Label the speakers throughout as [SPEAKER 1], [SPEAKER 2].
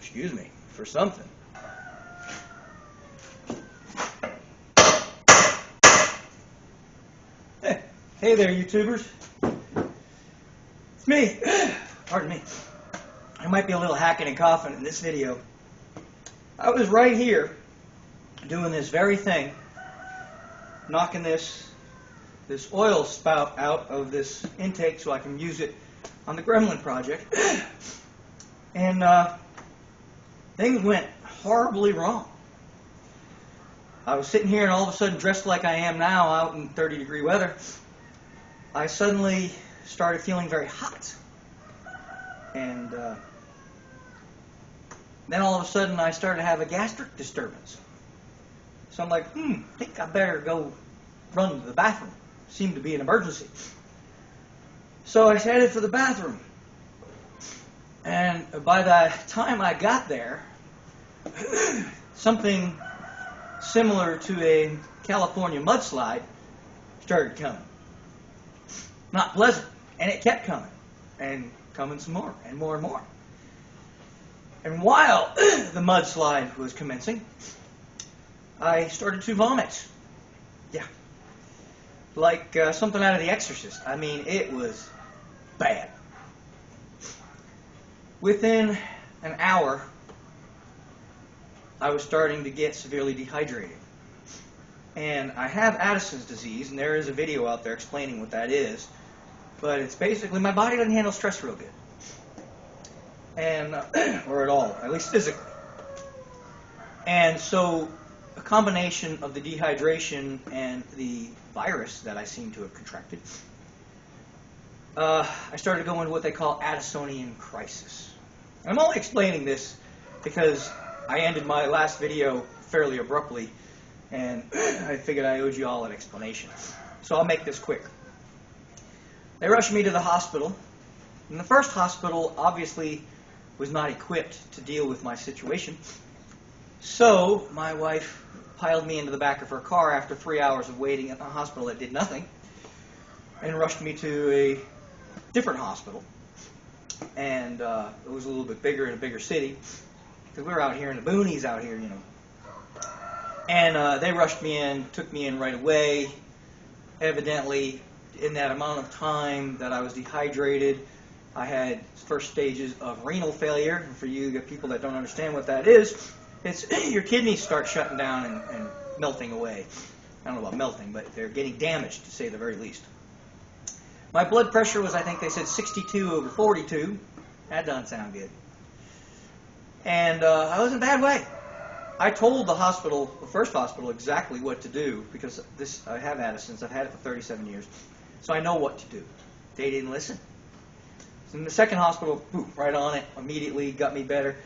[SPEAKER 1] excuse me, for something. Hey there, YouTubers. It's me. Pardon me. I might be a little hacking and coughing in this video. I was right here doing this very thing, knocking this oil spout out of this intake so I can use it on the GrHemilin project. And things went horribly wrong. I was sitting here and all of a sudden, dressed like I am now out in 30-degree weather, I suddenly started feeling very hot. And then all of a sudden I started to have a gastric disturbance. So I'm like, I think I better go run to the bathroom. Seemed to be an emergency. So I headed for the bathroom. And by the time I got there, something similar to a California mudslide started coming. Not pleasant. And it kept coming. And coming some more. And more and more. And while the mudslide was commencing, I started to vomit. Yeah. Like something out of The Exorcist. I mean, it was bad. Within an hour, I was starting to get severely dehydrated. And I have Addison's disease, and there is a video out there explaining what that is. But it's basically my body doesn't handle stress real good. And, or at all, at least physically. And so, a combination of the dehydration and the virus that I seem to have contracted, I started going to what they call Addisonian crisis. And I'm only explaining this because I ended my last video fairly abruptly, and I figured I owed you all an explanation. So I'll make this quick. They rushed me to the hospital, and the first hospital obviously was not equipped to deal with my situation. So my wife piled me into the back of her car after 3 hours of waiting at the hospital that did nothing, and rushed me to a different hospital. And it was a little bit bigger in a bigger city, because we were out here in the boonies out here, you know. And they rushed me in, took me in right away. Evidently, in that amount of time that I was dehydrated, I had first stages of renal failure. And for you people that don't understand what that is, it's your kidneys start shutting down and melting away. I don't know about melting, but they're getting damaged, to say the very least. My blood pressure was, I think they said 62/42. That doesn't sound good. And I was in a bad way. I told the hospital, the first hospital, exactly what to do, because I have Addison's. I've had it for 37 years. So I know what to do. They didn't listen. So in the second hospital, right on it, immediately got me better.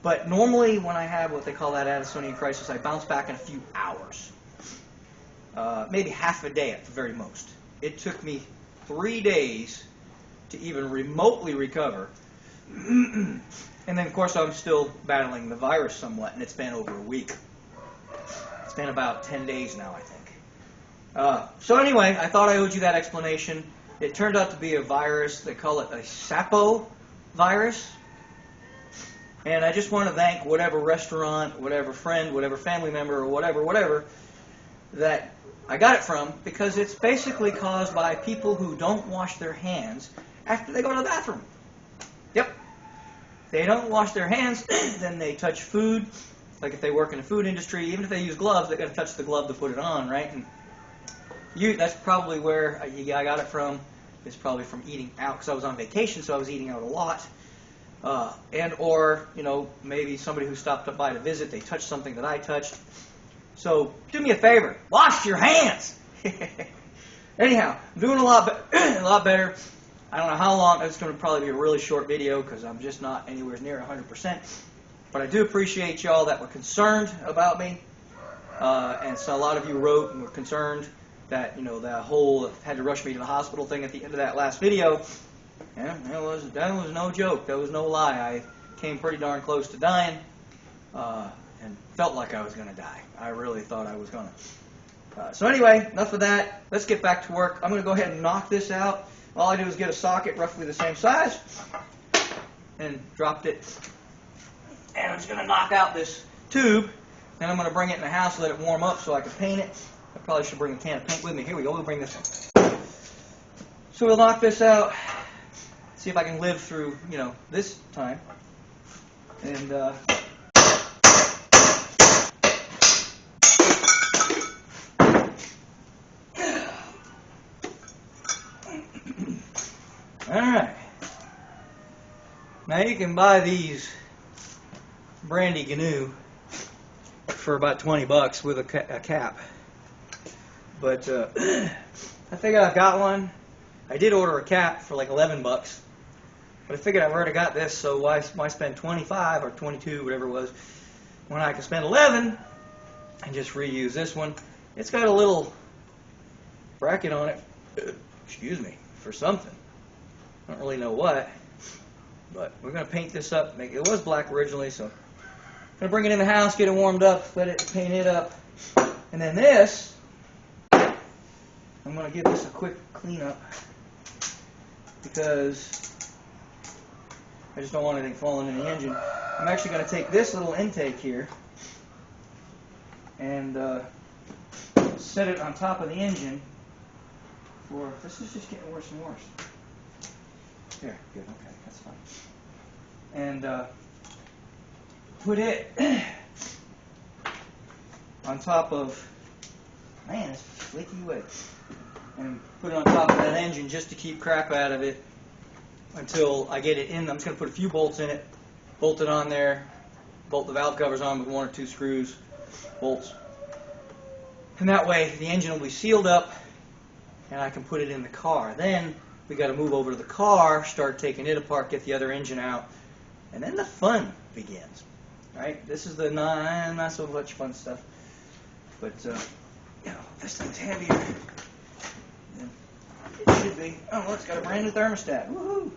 [SPEAKER 1] But normally when I have what they call that Addisonian crisis, I bounce back in a few hours. Maybe half a day at the very most. It took me 3 days to even remotely recover. And then, of course, I'm still battling the virus somewhat, and it's been over a week. It's been about 10 days now, I think. So anyway, I thought I owed you that explanation. It turned out to be a virus. They call it a sapo virus. And I just want to thank whatever restaurant, whatever friend, whatever family member, or whatever, that I got it from, because it's basically caused by people who don't wash their hands after they go to the bathroom. Yep. They don't wash their hands, then they touch food. Like if they work in the food industry, even if they use gloves, they've got to touch the glove to put it on, right? And that's probably where I got it from. It's probably from eating out, because I was on vacation, so I was eating out a lot. Or, you know, maybe somebody who stopped up by to visit, they touched something that I touched. So do me a favor, wash your hands. Anyhow, I'm doing a lot better. I don't know how long. It's going to probably be a really short video because I'm just not anywhere near 100%. But I do appreciate y'all that were concerned about me. And so a lot of you wrote and were concerned that, you know, that whole had to rush me to the hospital thing at the end of that last video. Yeah, that was no joke. That was no lie. I came pretty darn close to dying and felt like I was going to die. I really thought I was going to. So anyway, enough of that. Let's get back to work. I'm going to go ahead and knock this out. All I do is get a socket roughly the same size and dropped it And I'm just going to knock out this tube. Then I'm going to bring it in the house, let it warm up so I can paint it. I probably should bring a can of paint with me. Here we go. We'll bring this one. So we'll knock this out. See if I can live through, this time. And Alright. Now you can buy these brandy GNU for about 20 bucks with a cap. But I figured I've got one. I did order a cap for like 11 bucks. But I figured I've already got this, so why spend 25 or 22, whatever it was, when I can spend 11 and just reuse this one. It's got a little bracket on it, excuse me, for something. I don't really know what, but we're going to paint this up. It was black originally, so I'm going to bring it in the house, get it warmed up, let it paint it up. And then this, I'm going to give this a quick cleanup because I just don't want anything falling in the engine. I'm actually going to take this little intake here and set it on top of the engine for, this is just getting worse and worse. There, good, okay, that's fine. And put it on top of, man, it's flaky wet. And put it on top of that engine just to keep crap out of it until I get it in. I'm just going to put a few bolts in it, bolt it on there, bolt the valve covers on with 1 or 2 screws, bolts. And that way the engine will be sealed up and I can put it in the car. Then we got to move over to the car, start taking it apart, get the other engine out, and then the fun begins. Right? This is the not so much fun stuff, but this thing's heavier than it should be. Oh, look, it's got a brand new thermostat. Woohoo!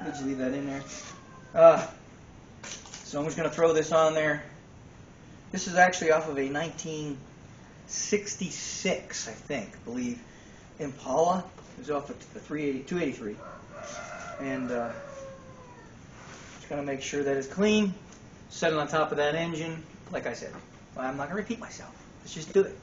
[SPEAKER 1] Let's leave that in there. So I'm just going to throw this on there. This is actually off of a 1966, I believe, Impala. It was off of the 283. And just going to make sure that it's clean. Set it on top of that engine. Like I said, I'm not going to repeat myself. Let's just do it.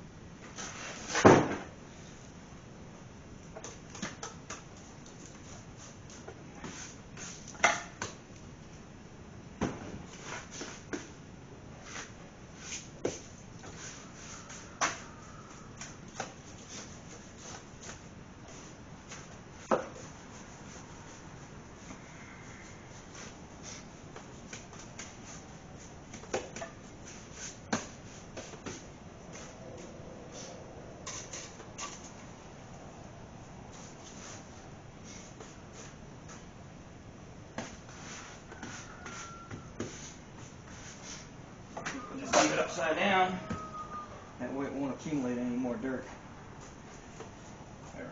[SPEAKER 1] Leave it upside down. That way it won't accumulate any more dirt. Alright.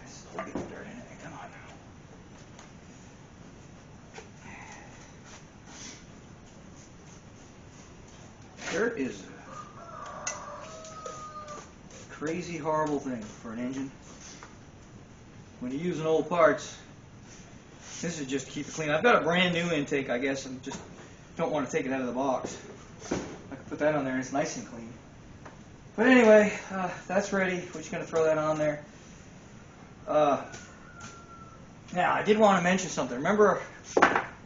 [SPEAKER 1] Still get the dirt in it. Come on. Dirt is a crazy, horrible thing for an engine. When you're using old parts, this is just to keep it clean. I've got a brand new intake, I guess, and just don't want to take it out of the box. I can put that on there and it's nice and clean. But anyway, that's ready. We're just going to throw that on there. Now, I did want to mention something. Remember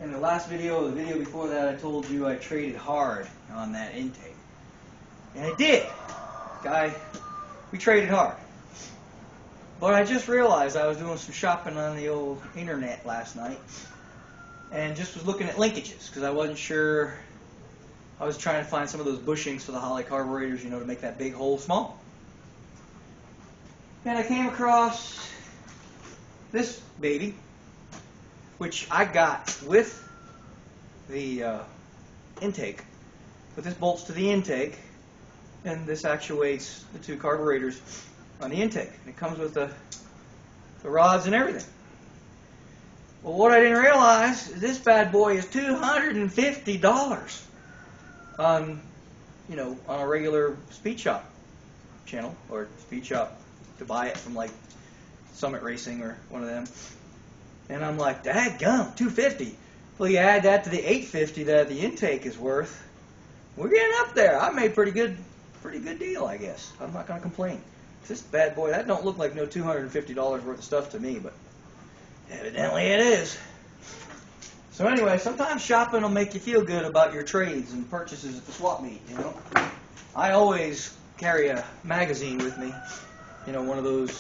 [SPEAKER 1] in the last video, the video before that, I told you I traded hard on that intake. And I did. We traded hard. But I just realized I was doing some shopping on the old internet last night and just was looking at linkages because I wasn't sure. I was trying to find some of those bushings for the Holley carburetors, to make that big hole small. And I came across this baby, which I got with the intake. But this bolts to the intake, and this actuates the 2 carburetors on the intake. It comes with the rods and everything. Well, what I didn't realize is this bad boy is $250 on a regular speed shop channel or speed shop to buy it from like Summit Racing or one of them. And I'm like, daggum, $250. Well, you add that to the $8.50 that the intake is worth. We're getting up there. I made pretty good deal, I guess. I'm not going to complain. This bad boy, that don't look like no $250 worth of stuff to me, but evidently it is. So anyway, sometimes shopping will make you feel good about your trades and purchases at the swap meet, you know. I always carry a magazine with me, you know, one of those,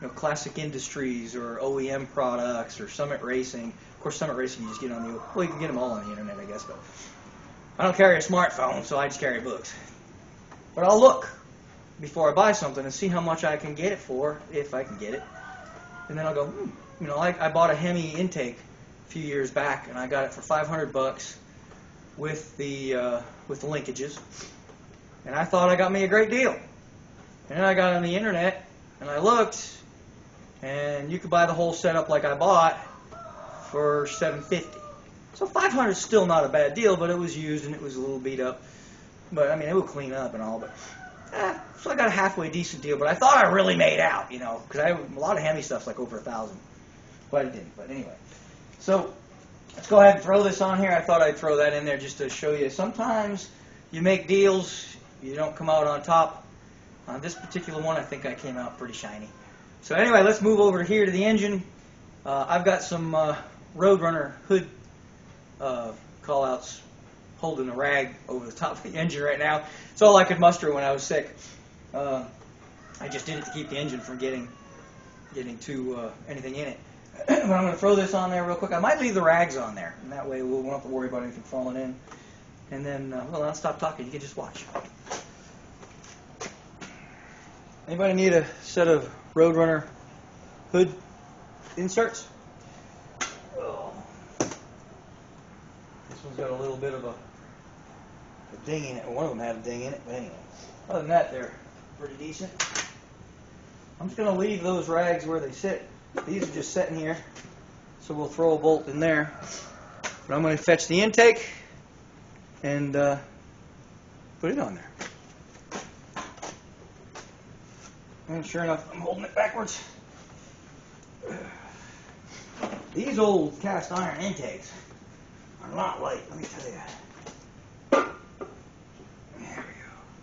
[SPEAKER 1] you know, Classic Industries or OEM products or Summit Racing. Of course, Summit Racing you just get on the, well, you can get them all on the internet, I guess, but I don't carry a smartphone, so I just carry books. But I'll look before I buy something and see how much I can get it for, if I can get it. And then I'll go, you know, I bought a Hemi intake a few years back, and I got it for $500 with the linkages. And I thought I got me a great deal. And then I got on the internet, and I looked, and you could buy the whole setup like I bought for $750. So $500 is still not a bad deal, but it was used and it was a little beat up. But I mean, it would clean up and all. But so I got a halfway decent deal. But I thought I really made out, you know, because a lot of Hemi stuff's like over $1,000. But I didn't. But anyway, so let's go ahead and throw this on here. I thought I'd throw that in there just to show you. Sometimes you make deals, you don't come out on top. On this particular one, I think I came out pretty shiny. So anyway, let's move over here to the engine. I've got some Roadrunner hood call-outs holding a rag over the top of the engine right now. It's all I could muster when I was sick. I just did it to keep the engine from getting to anything in it. But I'm going to throw this on there real quick. I might leave the rags on there, and that way we won't have to worry about anything falling in. And then, well, I'll stop talking. You can just watch. Anybody need a set of Roadrunner hood inserts? Oh. This one's got a little bit of a ding in it. One of them had a ding in it, but anyway. Other than that, they're pretty decent. I'm just going to leave those rags where they sit. These are just sitting here, so we'll throw a bolt in there. But I'm going to fetch the intake and put it on there. And sure enough, I'm holding it backwards. These old cast iron intakes are not light, let me tell you. There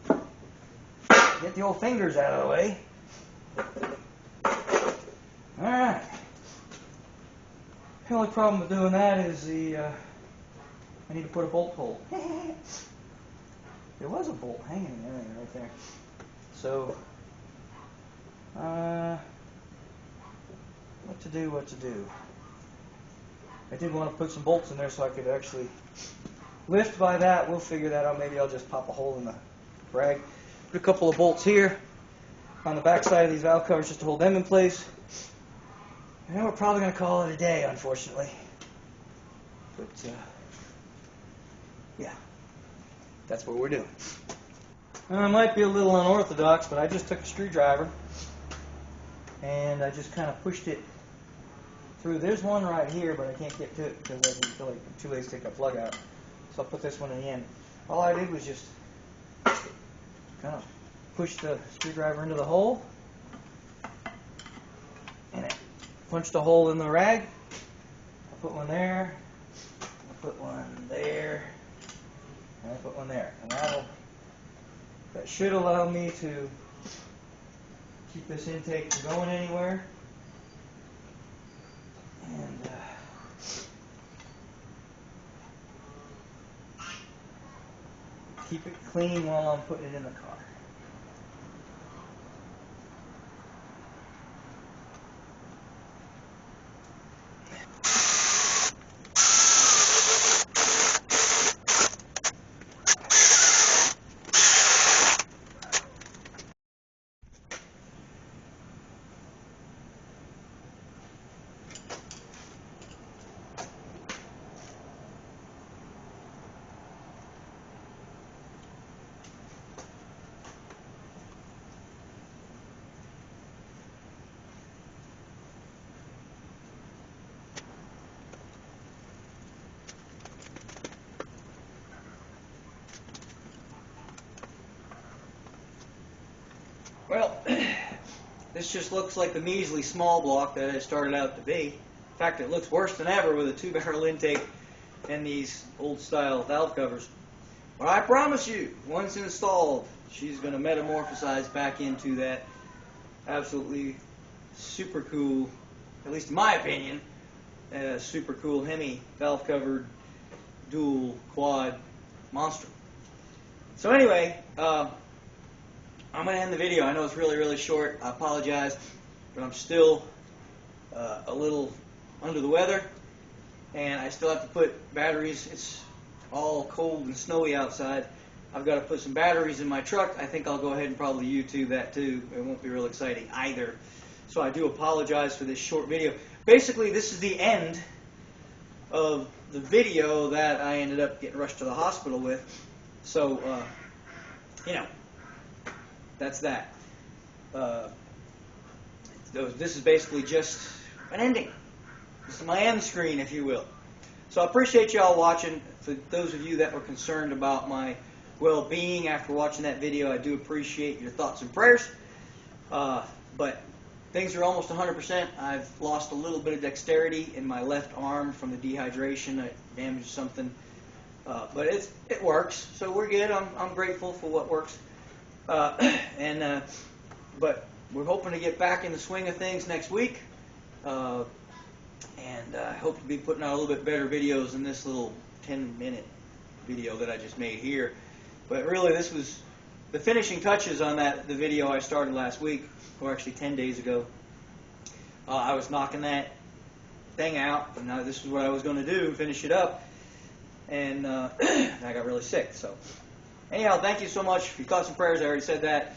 [SPEAKER 1] we go. Get the old fingers out of the way. Alright. The only problem with doing that is I need to put a bolt hole. There was a bolt hanging in there right there. So, what to do? I did want to put some bolts in there so I could actually lift by that. We'll figure that out. Maybe I'll just pop a hole in the rag. Put a couple of bolts here on the back side of these valve covers just to hold them in place. And then we're probably going to call it a day, unfortunately. But, yeah, that's what we're doing. I might be a little unorthodox, but I just took a screwdriver and I just kind of pushed it through. There's one right here, but I can't get to it because I feel like I'm too lazy to take a plug out. So I'll put this one in the end. All I did was just kind of push the screwdriver into the hole, and it punched a hole in the rag. I put one there, I put one there, and I put one there. And that should allow me to keep this intake from going anywhere. And keep it clean while I'm putting it in the car. Well, this just looks like the measly small block that it started out to be. In fact, it looks worse than ever with a 2-barrel intake and these old style valve covers. But I promise you, once installed, she's going to metamorphosize back into that absolutely super cool, at least in my opinion, super cool Hemi valve covered dual quad monster. So anyway, I'm going to end the video. I know it's really, really short. I apologize, but I'm still a little under the weather, and I still have to put batteries. It's all cold and snowy outside. I've got to put some batteries in my truck. I think I'll go ahead and probably YouTube that too. It won't be real exciting either. So I do apologize for this short video. Basically, this is the end of the video that I ended up getting rushed to the hospital with. So, you know, that's that. This is basically just an ending. This is my end screen, if you will. So I appreciate y'all watching. For those of you that were concerned about my well-being after watching that video, I do appreciate your thoughts and prayers. But things are almost 100%. I've lost a little bit of dexterity in my left arm from the dehydration. I damaged something. But it works, so we're good. I'm grateful for what works. But we're hoping to get back in the swing of things next week. And I hope to be putting out a little bit better videos than this little 10-minute video that I just made here. But really, this was the finishing touches on the video I started last week, or actually 10 days ago. I was knocking that thing out, and now this is what I was going to do, finish it up. And I got really sick. So anyhow, thank you so much for your thoughts and prayers. I already said that.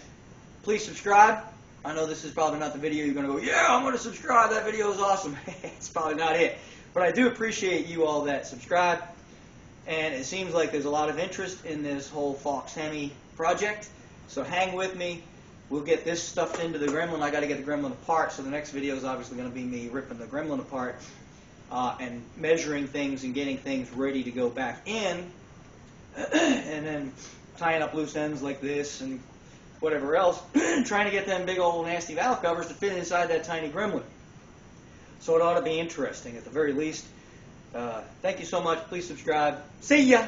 [SPEAKER 1] Please subscribe. I know this is probably not the video you're going to go, yeah, I'm going to subscribe. That video is awesome. It's probably not it. But I do appreciate you all that subscribe. And it seems like there's a lot of interest in this whole Faux Hemi project. So hang with me. We'll get this stuffed into the gremlin. I got to get the gremlin apart. So the next video is obviously going to be me ripping the gremlin apart. And measuring things and getting things ready to go back in, and then tying up loose ends like this and whatever else, trying to get them big old nasty valve covers to fit inside that tiny gremlin. So it ought to be interesting at the very least. Thank you so much. Please subscribe. See ya!